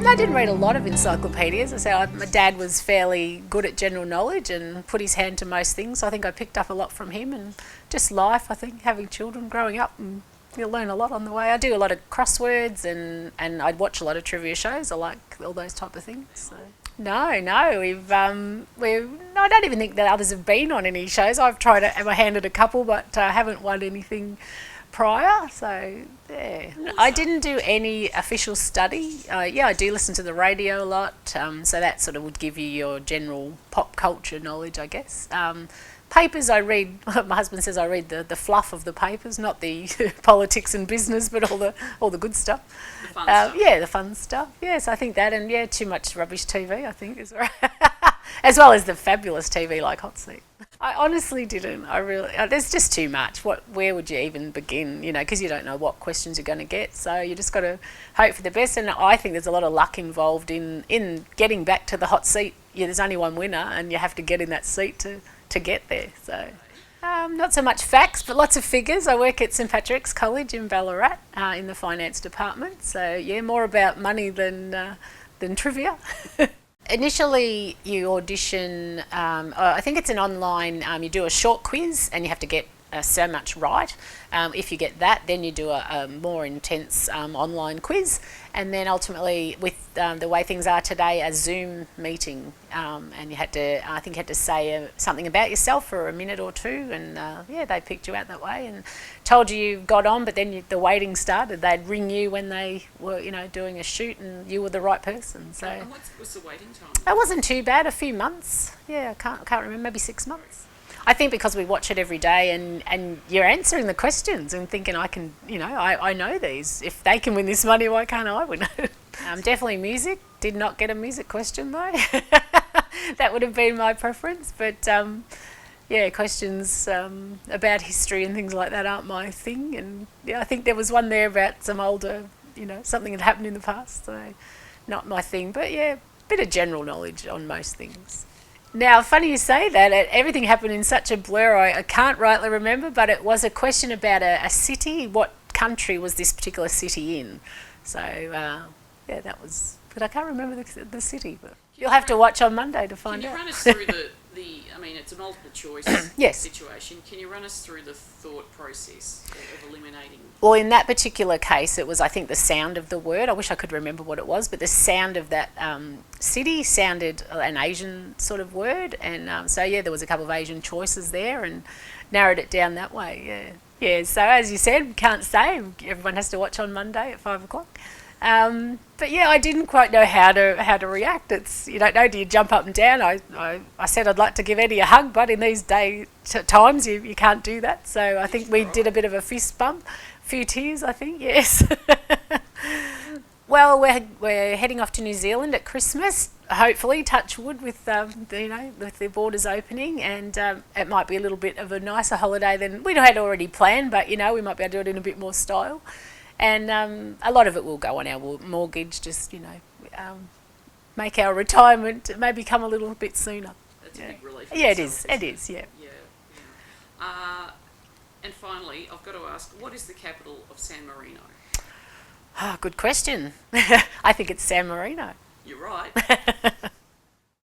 I didn't read a lot of encyclopedias. My dad was fairly good at general knowledge and put his hand to most things. So I think I picked up a lot from him, and just life, I think, having children, growing up, and you'll learn a lot on the way. I do a lot of crosswords and I'd watch a lot of trivia shows. I like all those type of things. So. No, I don't even think that others have been on any shows. I've tried to have my hand at a couple, but I haven't won anything prior. So yeah, I didn't do any official study. I do listen to the radio a lot, so that sort of would give you your general pop culture knowledge, I guess. Papers I read. My husband says I read the fluff of the papers, not the politics and business, but all the good stuff. The fun stuff. Yeah, the fun stuff. Yes, I think that, and too much rubbish TV, I think, is right. As well as the fabulous TV like Hot Seat. I honestly didn't. There's just too much. Where would you even begin? Because you don't know what questions you're going to get. So you just got to hope for the best. And I think there's a lot of luck involved in getting back to the hot seat. Yeah, there's only one winner, and you have to get in that seat to get there. So not so much facts, but lots of figures. I work at St Patrick's College in Ballarat in the finance department. So yeah, more about money than trivia. Initially, you audition, I think it's an online, you do a short quiz and you have to get so much right. If you get that, then you do a more intense online quiz, and then ultimately, with the way things are today, a Zoom meeting, and I think you had to say something about yourself for a minute or two, and they picked you out that way and told you got on, but then the waiting started. They'd ring you when they were, doing a shoot, and you were the right person. So. And what was the waiting time? It wasn't too bad. A few months. Yeah, I can't remember. Maybe 6 months. I think because we watch it every day, and you're answering the questions and thinking, I can, I know these. If they can win this money, why can't I win it? Definitely music. Did not get a music question though. That would have been my preference. But questions about history and things like that aren't my thing. And I think there was one there about some older, something had happened in the past. So not my thing. But bit of general knowledge on most things. Now, funny you say that. Everything happened in such a blur, I can't rightly remember, but it was a question about a city. What country was this particular city in? So, that was... But I can't remember the city. But you'll have to watch on Monday to find out. Can you run us through it's a multiple choice yes. situation. Can you run us through the thought process of eliminating... Well, in that particular case, it was, I think, the sound of the word. I wish I could remember what it was, but the sound of that city sounded an Asian sort of word. And there was a couple of Asian choices there and narrowed it down that way, Yeah, so as you said, can't say. Everyone has to watch on Monday at 5 o'clock. But I didn't quite know how to react. It's, you don't know, do you jump up and down? I said I'd like to give Eddie a hug, but in these times you can't do that. So I think we did a bit of a fist bump, a few tears, I think, yes. Well, we're heading off to New Zealand at Christmas, hopefully, touch wood, with with the borders opening, and it might be a little bit of a nicer holiday than we had already planned, but we might be able to do it in a bit more style. And a lot of it will go on our mortgage, just, make our retirement maybe come a little bit sooner. That's a big relief. Yeah, it is. It is, yeah. And finally, I've got to ask, what is the capital of San Marino? Good question. I think it's San Marino. You're right.